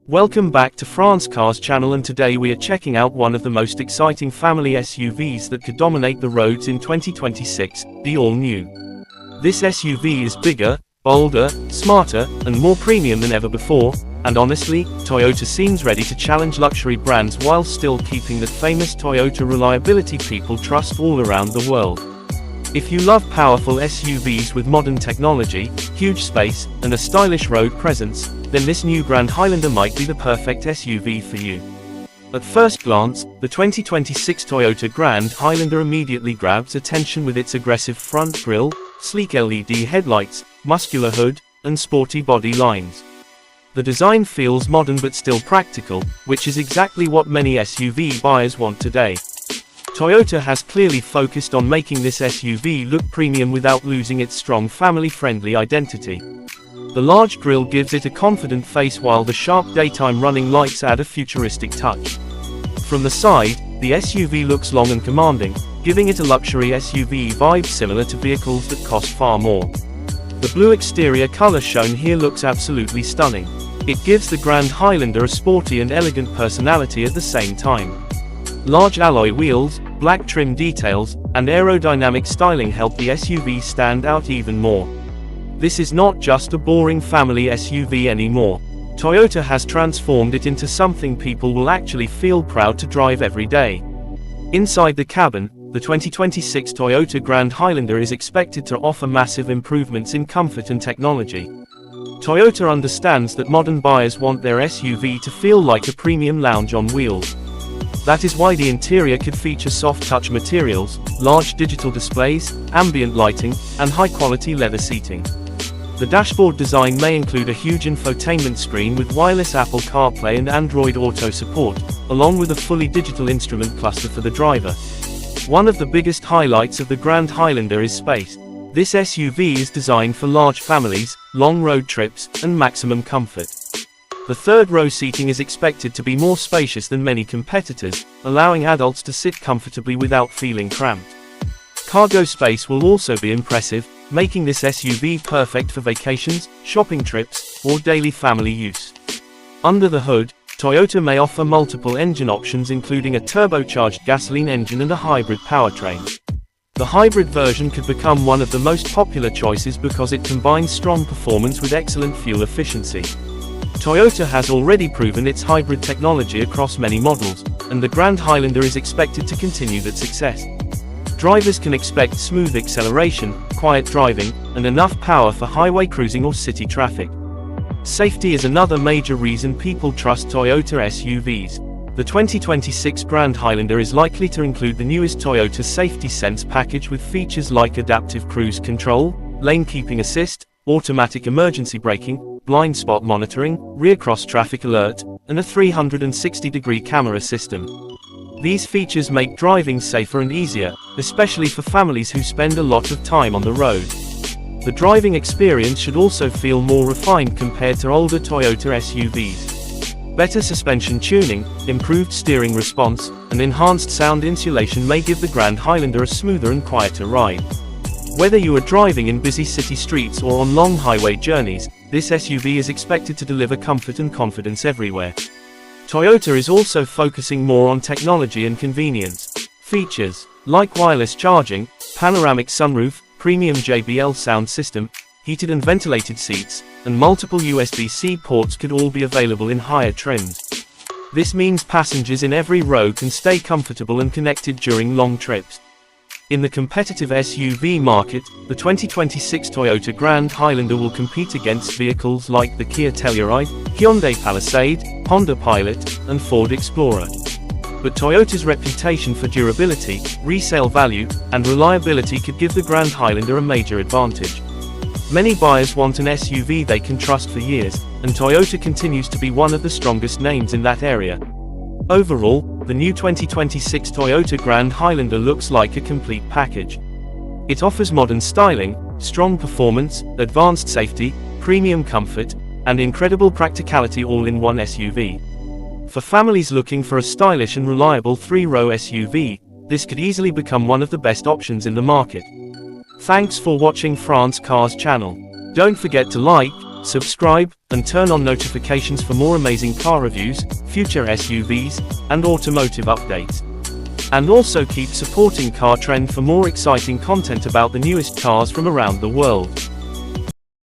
Welcome back to France Cars channel, and today we are checking out one of the most exciting family SUVs that could dominate the roads in 2026, the all-new. This SUV is bigger, bolder, smarter, and more premium than ever before, and honestly, Toyota seems ready to challenge luxury brands while still keeping that famous Toyota reliability people trust all around the world. If you love powerful SUVs with modern technology, huge space, and a stylish road presence, then this new Grand Highlander might be the perfect SUV for you. At first glance, the 2026 Toyota Grand Highlander immediately grabs attention with its aggressive front grille, sleek LED headlights, muscular hood, and sporty body lines. The design feels modern but still practical, which is exactly what many SUV buyers want today. Toyota has clearly focused on making this SUV look premium without losing its strong family-friendly identity. The large grille gives it a confident face, while the sharp daytime running lights add a futuristic touch. From the side, the SUV looks long and commanding, giving it a luxury SUV vibe similar to vehicles that cost far more. The blue exterior color shown here looks absolutely stunning. It gives the Grand Highlander a sporty and elegant personality at the same time. Large alloy wheels, black trim details, and aerodynamic styling help the SUV stand out even more. This is not just a boring family SUV anymore. Toyota has transformed it into something people will actually feel proud to drive every day. Inside the cabin, the 2026 Toyota Grand Highlander is expected to offer massive improvements in comfort and technology. Toyota understands that modern buyers want their SUV to feel like a premium lounge on wheels. That is why the interior could feature soft-touch materials, large digital displays, ambient lighting, and high-quality leather seating. The dashboard design may include a huge infotainment screen with wireless Apple CarPlay and Android Auto support, along with a fully digital instrument cluster for the driver. One of the biggest highlights of the Grand Highlander is space. This SUV is designed for large families, long road trips, and maximum comfort. The third row seating is expected to be more spacious than many competitors, allowing adults to sit comfortably without feeling cramped. Cargo space will also be impressive, making this SUV perfect for vacations, shopping trips, or daily family use. Under the hood, Toyota may offer multiple engine options, including a turbocharged gasoline engine and a hybrid powertrain. The hybrid version could become one of the most popular choices because it combines strong performance with excellent fuel efficiency. Toyota has already proven its hybrid technology across many models, and the Grand Highlander is expected to continue that success. Drivers can expect smooth acceleration, quiet driving, and enough power for highway cruising or city traffic. Safety is another major reason people trust Toyota SUVs. The 2026 Grand Highlander is likely to include the newest Toyota Safety Sense package with features like adaptive cruise control, lane keeping assist, automatic emergency braking, blind spot monitoring, rear cross traffic alert, and a 360-degree camera system. These features make driving safer and easier, especially for families who spend a lot of time on the road. The driving experience should also feel more refined compared to older Toyota SUVs. Better suspension tuning, improved steering response, and enhanced sound insulation may give the Grand Highlander a smoother and quieter ride. Whether you are driving in busy city streets or on long highway journeys, this SUV is expected to deliver comfort and confidence everywhere. Toyota is also focusing more on technology and convenience. Features like wireless charging, panoramic sunroof, premium JBL sound system, heated and ventilated seats, and multiple USB-C ports could all be available in higher trims. This means passengers in every row can stay comfortable and connected during long trips. In the competitive SUV market, the 2026 Toyota Grand Highlander will compete against vehicles like the Kia Telluride, Hyundai Palisade, Honda Pilot, and Ford Explorer. But Toyota's reputation for durability, resale value, and reliability could give the Grand Highlander a major advantage. Many buyers want an SUV they can trust for years, and Toyota continues to be one of the strongest names in that area. Overall, the new 2026 Toyota Grand Highlander looks like a complete package. It offers modern styling, strong performance, advanced safety, premium comfort, and incredible practicality all in one SUV. For families looking for a stylish and reliable three-row SUV, this could easily become one of the best options in the market. Thanks for watching France Cars channel. Don't forget to like, Subscribe, and turn on notifications for more amazing car reviews, future SUVs, and automotive updates. And also keep supporting Car Trend for more exciting content about the newest cars from around the world.